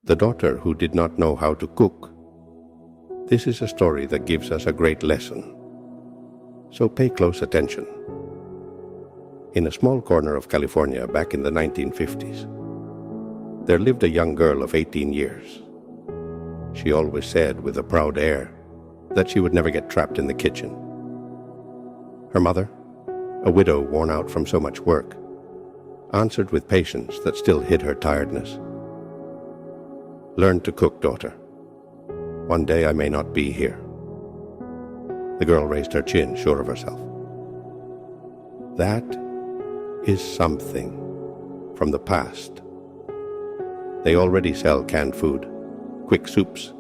The daughter who did not know how to cook. This is a story that gives us a great lesson. So pay close attention. In a small corner of California back in the 1950s, there lived a young girl of 18 years. She always said with a proud air that she would never get trapped in the kitchen. Her mother, a widow worn out from so much work, answered with patience that still hid her tiredness. "Learn to cook, daughter. One day I may not be here." The girl raised her chin, sure of herself. That is something from the past. They already sell canned food, quick soups.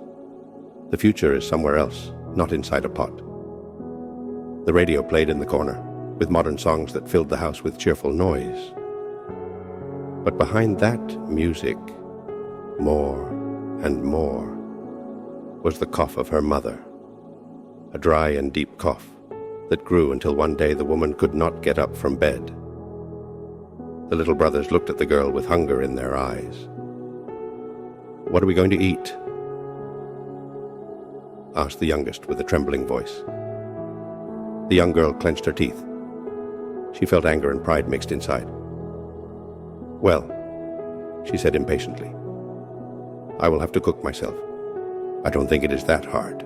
The future is somewhere else, not inside a pot. The radio played in the corner, with modern songs that filled the house with cheerful noise. But behind that music, more and more, was the cough of her mother, a dry and deep cough that grew until one day the woman could not get up from bed. The little brothers looked at the girl with hunger in their eyes. "What are we going to eat?" asked the youngest with a trembling voice. The young girl clenched her teeth. She felt anger and pride mixed inside. "Well," she said impatiently, "I will have to cook myself. I don't think it is that hard."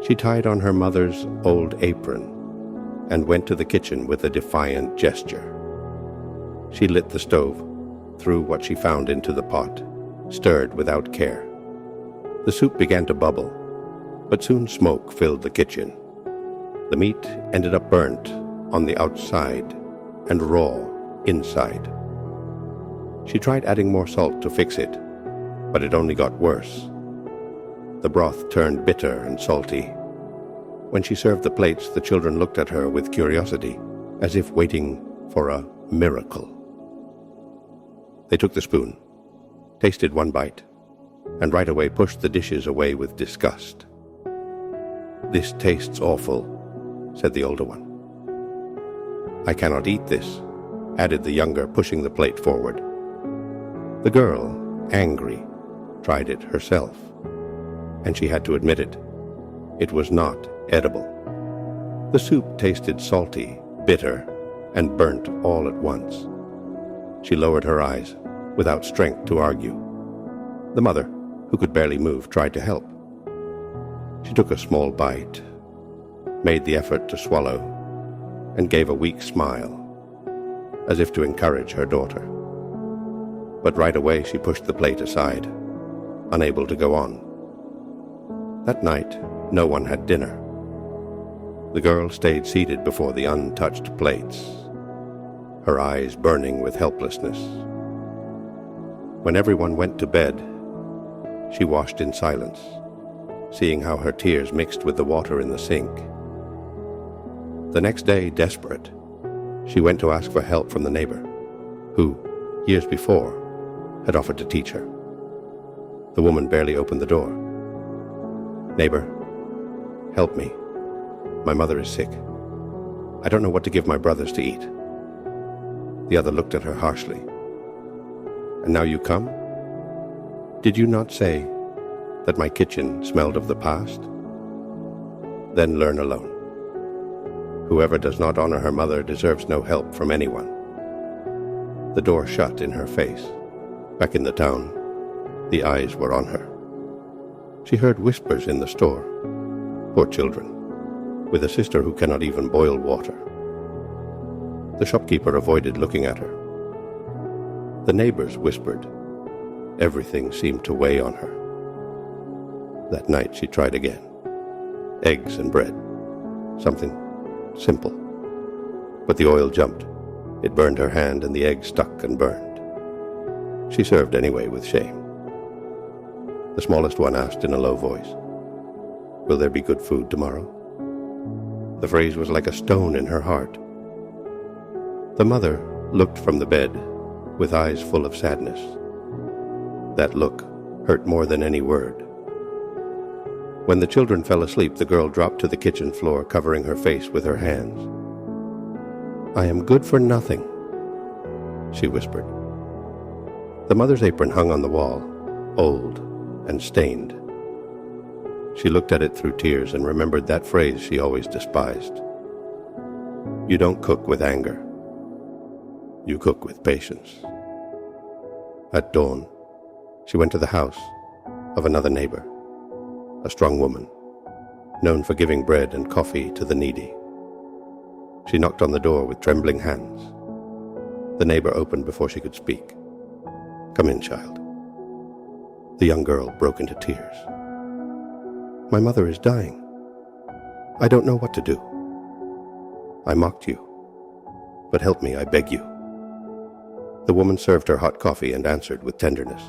She tied on her mother's old apron and went to the kitchen with a defiant gesture. She lit the stove, threw what she found into the pot, stirred without care. The soup began to bubble, but soon smoke filled the kitchen. The meat ended up burnt on the outside and raw inside. She tried adding more salt to fix it, but it only got worse. The broth turned bitter and salty. When she served the plates, the children looked at her with curiosity, as if waiting for a miracle. They took the spoon, tasted one bite, and right away pushed the dishes away with disgust. "This tastes awful," said the older one. "I cannot eat this," added the younger, pushing the plate forward. The girl, angry, tried it herself, and she had to admit it. It was not edible. The soup tasted salty, bitter, and burnt all at once. She lowered her eyes, without strength to argue. The mother, who could barely move, tried to help. She took a small bite, made the effort to swallow, and gave a weak smile, as if to encourage her daughter. But right away she pushed the plate aside, unable to go on. That night, no one had dinner. The girl stayed seated before the untouched plates, her eyes burning with helplessness. When everyone went to bed, she washed in silence, seeing how her tears mixed with the water in the sink. The next day, desperate, she went to ask for help from the neighbor, who, years before, had offered to teach her. The woman barely opened the door. "Neighbor, help me. My mother is sick. I don't know what to give my brothers to eat." The other looked at her harshly. "And now you come? Did you not say that my kitchen smelled of the past? Then learn alone. Whoever does not honor her mother deserves no help from anyone." The door shut in her face. Back in the town, the eyes were on her. She heard whispers in the store. Poor children, with a sister who cannot even boil water. The shopkeeper avoided looking at her. The neighbors whispered. Everything seemed to weigh on her. That night she tried again. Eggs and bread. Something simple. But the oil jumped. It burned her hand and the egg stuck and burned. She served anyway with shame. The smallest one asked in a low voice, "Will there be good food tomorrow?" The phrase was like a stone in her heart. The mother looked from the bed with eyes full of sadness. That look hurt more than any word. When the children fell asleep, the girl dropped to the kitchen floor, covering her face with her hands. "I am good for nothing," she whispered. The mother's apron hung on the wall, old and stained. She looked at it through tears and remembered that phrase she always despised. You don't cook with anger. You cook with patience. At dawn, she went to the house of another neighbor, a strong woman, known for giving bread and coffee to the needy. She knocked on the door with trembling hands. The neighbor opened before she could speak. Come in, child. The young girl broke into tears. My mother is dying. I don't know what to do. I mocked you, but help me, I beg you. The woman served her hot coffee and answered with tenderness.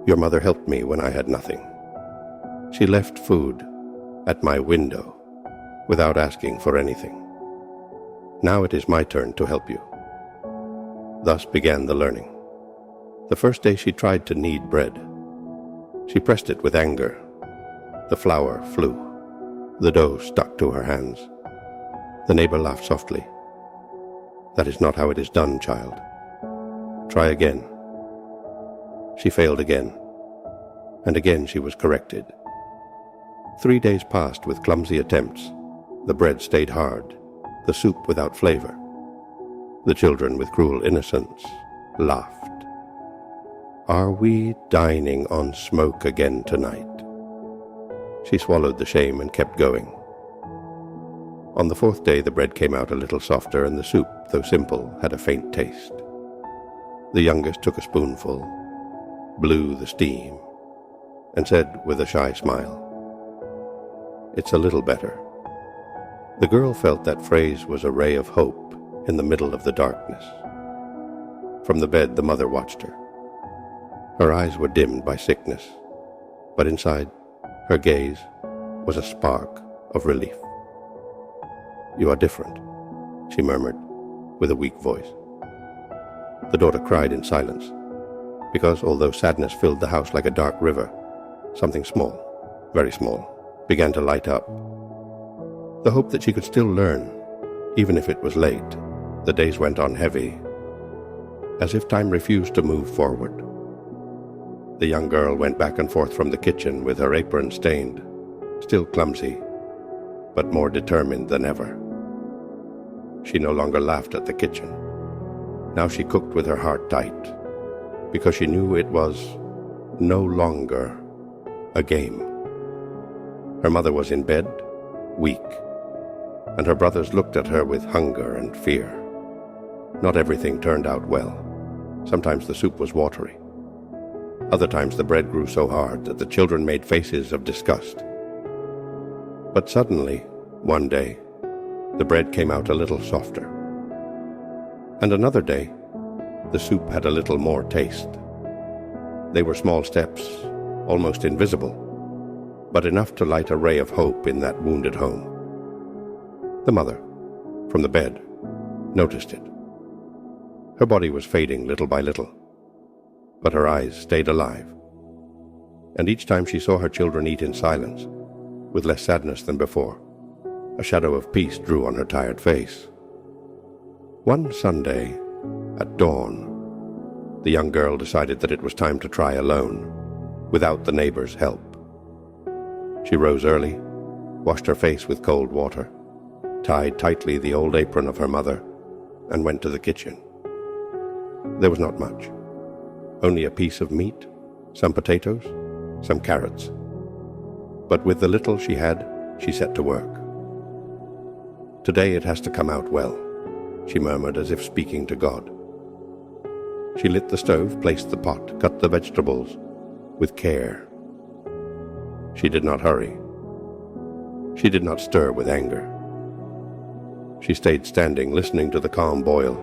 Your mother helped me when I had nothing. She left food at my window without asking for anything. Now it is my turn to help you. Thus began the learning. The first day she tried to knead bread. She pressed it with anger. The flour flew. The dough stuck to her hands. The neighbor laughed softly. That is not how it is done, child. Try again. She failed again, and again she was corrected. 3 days passed with clumsy attempts. The bread stayed hard, the soup without flavor. The children, with cruel innocence, laughed. Are we dining on smoke again tonight? She swallowed the shame and kept going. On the 4th day the bread came out a little softer, and the soup, though simple, had a faint taste. The youngest took a spoonful, blew the steam, and said with a shy smile, It's a little better. The girl felt that phrase was a ray of hope in the middle of the darkness. From the bed the mother watched her. Her eyes were dimmed by sickness, but inside her gaze was a spark of relief. You are different, she murmured with a weak voice. The daughter cried in silence, because although sadness filled the house like a dark river, something small, very small, began to light up. The hope that she could still learn, even if it was late. The days went on heavy, as if time refused to move forward. The young girl went back and forth from the kitchen with her apron stained, still clumsy, but more determined than ever. She no longer laughed at the kitchen. Now she cooked with her heart tight, because she knew it was no longer a game. Her mother was in bed, weak, and her brothers looked at her with hunger and fear. Not everything turned out well. Sometimes the soup was watery. Other times the bread grew so hard that the children made faces of disgust. But suddenly, one day, the bread came out a little softer. And another day, the soup had a little more taste. They were small steps, almost invisible, but enough to light a ray of hope in that wounded home. The mother, from the bed, noticed it. Her body was fading little by little, but her eyes stayed alive. And each time she saw her children eat in silence, with less sadness than before, a shadow of peace drew on her tired face. One Sunday, at dawn, the young girl decided that it was time to try alone, without the neighbor's help. She rose early, washed her face with cold water, tied tightly the old apron of her mother, and went to the kitchen. There was not much. Only a piece of meat, some potatoes, some carrots. But with the little she had, she set to work. Today it has to come out well, she murmured as if speaking to God. She lit the stove, placed the pot, cut the vegetables with care. She did not hurry. She did not stir with anger. She stayed standing, listening to the calm boil,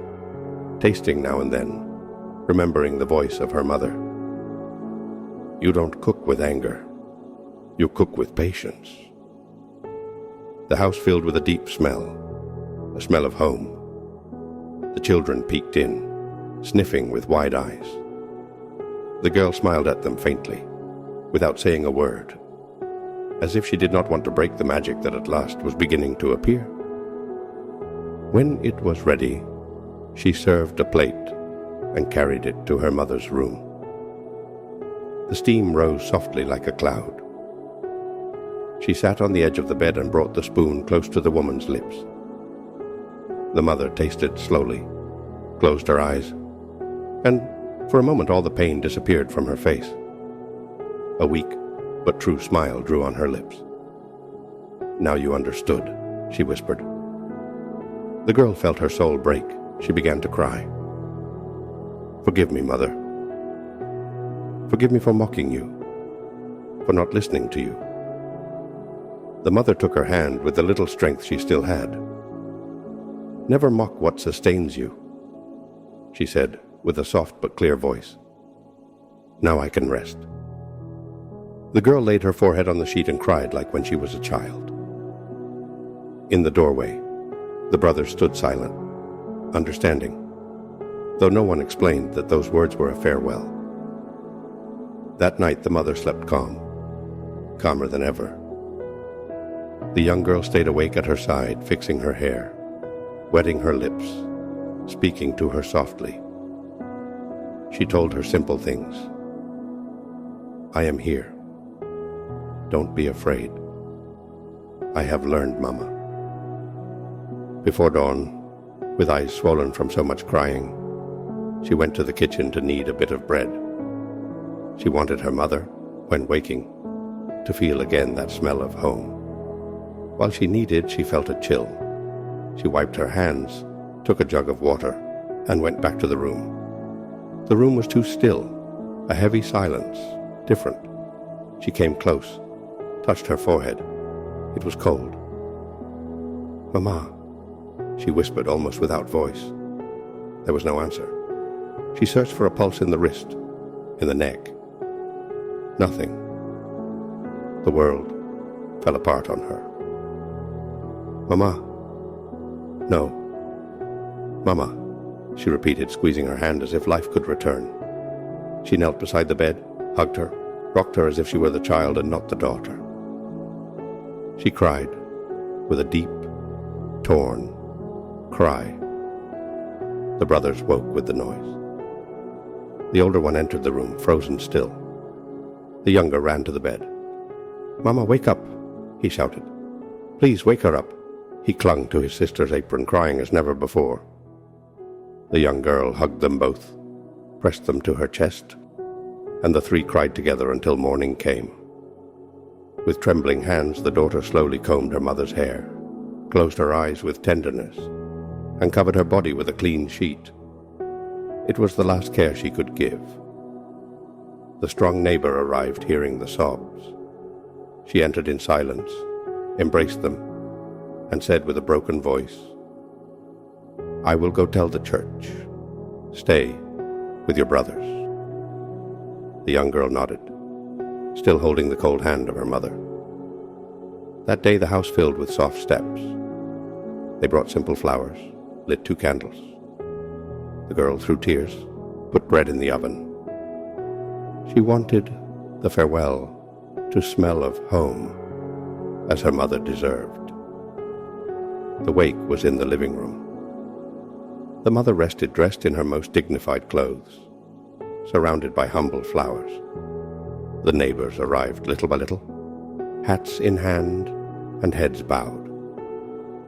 tasting now and then, remembering the voice of her mother. You don't cook with anger. You cook with patience. The house filled with a deep smell, a smell of home. The children peeked in, sniffing with wide eyes. The girl smiled at them faintly, without saying a word, as if she did not want to break the magic that at last was beginning to appear. When it was ready, she served a plate and carried it to her mother's room. The steam rose softly like a cloud. She sat on the edge of the bed and brought the spoon close to the woman's lips. The mother tasted slowly, closed her eyes, and for a moment all the pain disappeared from her face. A weak but true smile drew on her lips. "Now you understood," she whispered. The girl felt her soul break. She began to cry. "Forgive me, Mother. Forgive me for mocking you, for not listening to you." The mother took her hand with the little strength she still had. "Never mock what sustains you," she said with a soft but clear voice. "Now I can rest." The girl laid her forehead on the sheet and cried like when she was a child. In the doorway, the brothers stood silent, understanding, though no one explained that those words were a farewell. That night the mother slept calmer than ever. The young girl stayed awake at her side, fixing her hair, wetting her lips, speaking to her softly. She told her simple things. "I am here. Don't be afraid. I have learned, Mama." Before dawn, with eyes swollen from so much crying, she went to the kitchen to knead a bit of bread. She wanted her mother, when waking, to feel again that smell of home. While she kneaded, she felt a chill. She wiped her hands, took a jug of water, and went back to the room. The room was too still, a heavy silence, different. She came close, touched her forehead. It was cold. "Mama," she whispered almost without voice. There was no answer. She searched for a pulse in the wrist, in the neck. Nothing. The world fell apart on her. "Mama." "No. Mama," she repeated, squeezing her hand as if life could return. She knelt beside the bed, hugged her, rocked her as if she were the child and not the daughter. She cried, with a deep, torn cry. The brothers woke with the noise. The older one entered the room, frozen still. The younger ran to the bed. "Mama, wake up," he shouted. "Please wake her up." He clung to his sister's apron, crying as never before. The young girl hugged them both, pressed them to her chest, and the three cried together until morning came. With trembling hands, the daughter slowly combed her mother's hair, closed her eyes with tenderness, and covered her body with a clean sheet. It was the last care she could give. The strong neighbor arrived, hearing the sobs. She entered in silence, embraced them, and said with a broken voice, "I will go tell the church. Stay with your brothers." The young girl nodded, still holding the cold hand of her mother. That day the house filled with soft steps. They brought simple flowers, lit 2 candles. The girl, through tears, put bread in the oven. She wanted the farewell to smell of home, as her mother deserved. The wake was in the living room. The mother rested dressed in her most dignified clothes, surrounded by humble flowers. The neighbors arrived little by little, hats in hand and heads bowed.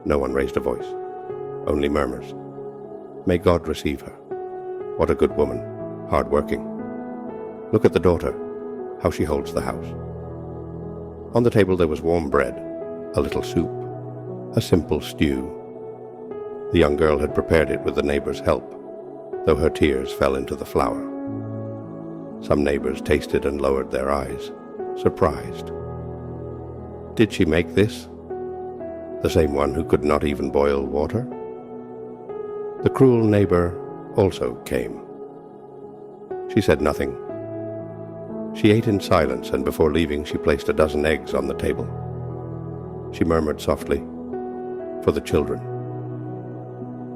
No one raised a voice, only murmurs. "May God receive her. What a good woman, hard-working. Look at the daughter, how she holds the house." On the table there was warm bread, a little soup, a simple stew. The young girl had prepared it with the neighbor's help, though her tears fell into the flour. Some neighbors tasted and lowered their eyes, surprised. Did she make this? The same one who could not even boil water? The cruel neighbor also came. She said nothing. She ate in silence, and before leaving she placed a dozen eggs on the table. She murmured softly, "For the children."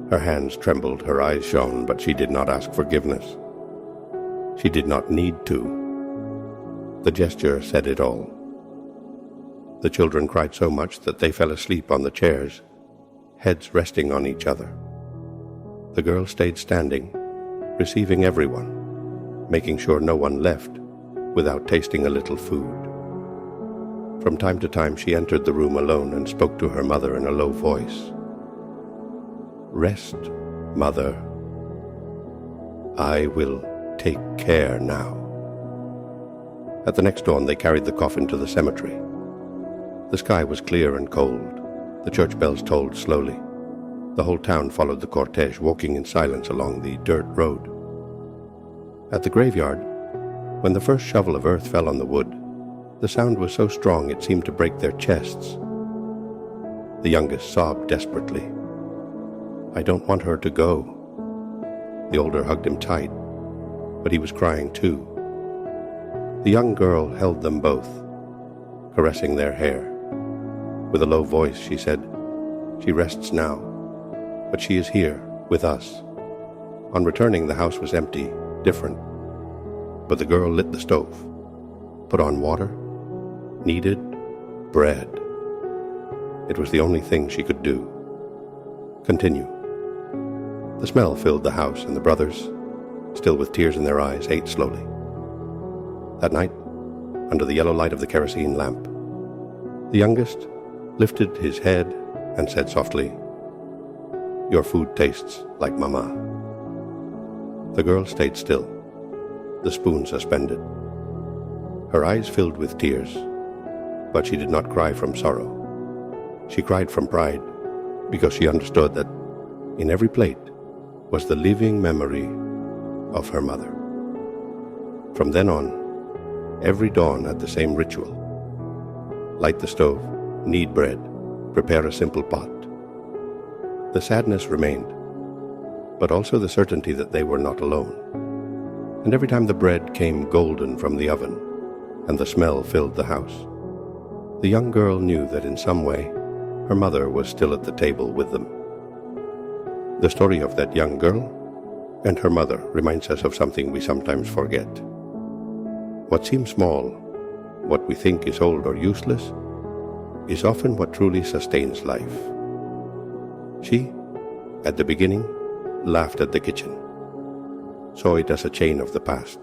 Her hands trembled, her eyes shone, but she did not ask forgiveness. She did not need to. The gesture said it all. The children cried so much that they fell asleep on the chairs, heads resting on each other. The girl stayed standing, receiving everyone, making sure no one left without tasting a little food. From time to time she entered the room alone and spoke to her mother in a low voice. "Rest, Mother. I will take care now." At the next dawn they carried the coffin to the cemetery. The sky was clear and cold. The church bells tolled slowly. The whole town followed the cortege, walking in silence along the dirt road. At the graveyard, when the first shovel of earth fell on the wood, the sound was so strong it seemed to break their chests. The youngest sobbed desperately. "I don't want her to go." The older hugged him tight, but he was crying too. The young girl held them both, caressing their hair. With a low voice she said, "She rests now, but she is here with us." On returning, the house was empty, different. But the girl lit the stove, put on water, kneaded bread. It was the only thing she could do. Continue. The smell filled the house, and the brothers, still with tears in their eyes, ate slowly. That night, under the yellow light of the kerosene lamp, the youngest lifted his head and said softly, "Your food tastes like Mama." The girl stayed still, the spoon suspended. Her eyes filled with tears, but she did not cry from sorrow. She cried from pride, because she understood that in every plate was the living memory of her mother. From then on, every dawn at the same ritual: light the stove, knead bread, prepare a simple pot. The sadness remained, but also the certainty that they were not alone. And every time the bread came golden from the oven and the smell filled the house, the young girl knew that in some way her mother was still at the table with them. The story of that young girl and her mother reminds us of something we sometimes forget. What seems small, what we think is old or useless, is often what truly sustains life. She, at the beginning, laughed at the kitchen, saw it as a chain of the past.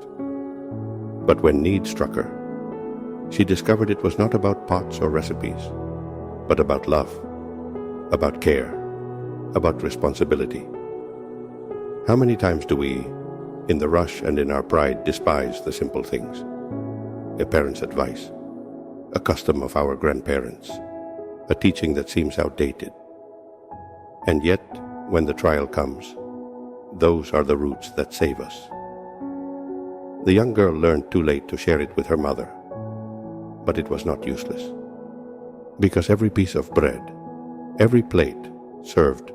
But when need struck her, she discovered it was not about pots or recipes, but about love, about care, about responsibility. How many times do we, in the rush and in our pride, despise the simple things? A parent's advice, a custom of our grandparents, a teaching that seems outdated. And yet, when the trial comes, those are the roots that save us. The young girl learned too late to share it with her mother, but it was not useless. Because every piece of bread, every plate served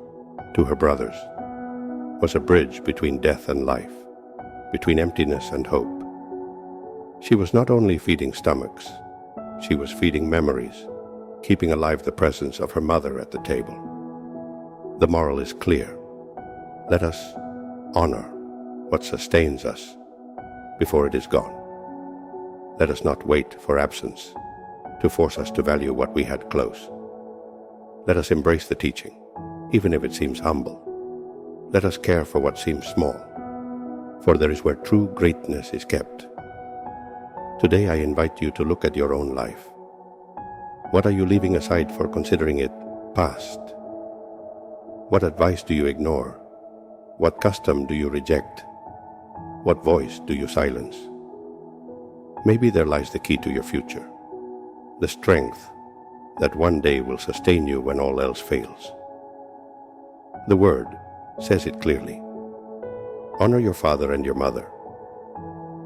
to her brothers, was a bridge between death and life, between emptiness and hope. She was not only feeding stomachs, she was feeding memories, keeping alive the presence of her mother at the table. The moral is clear. Let us honor what sustains us before it is gone. Let us not wait for absence to force us to value what we had close. Let us embrace the teaching, even if it seems humble. Let us care for what seems small, for there is where true greatness is kept. Today I invite you to look at your own life. What are you leaving aside for considering it past? What advice do you ignore? What custom do you reject? What voice do you silence? Maybe there lies the key to your future, the strength that one day will sustain you when all else fails. The Word says it clearly. Honor your father and your mother,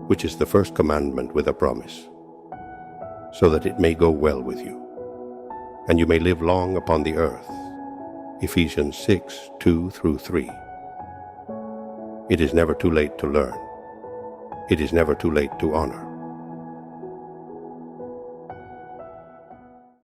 which is the first commandment with a promise, so that it may go well with you, and you may live long upon the earth. Ephesians 6:2-3. It is never too late to learn. It is never too late to honor.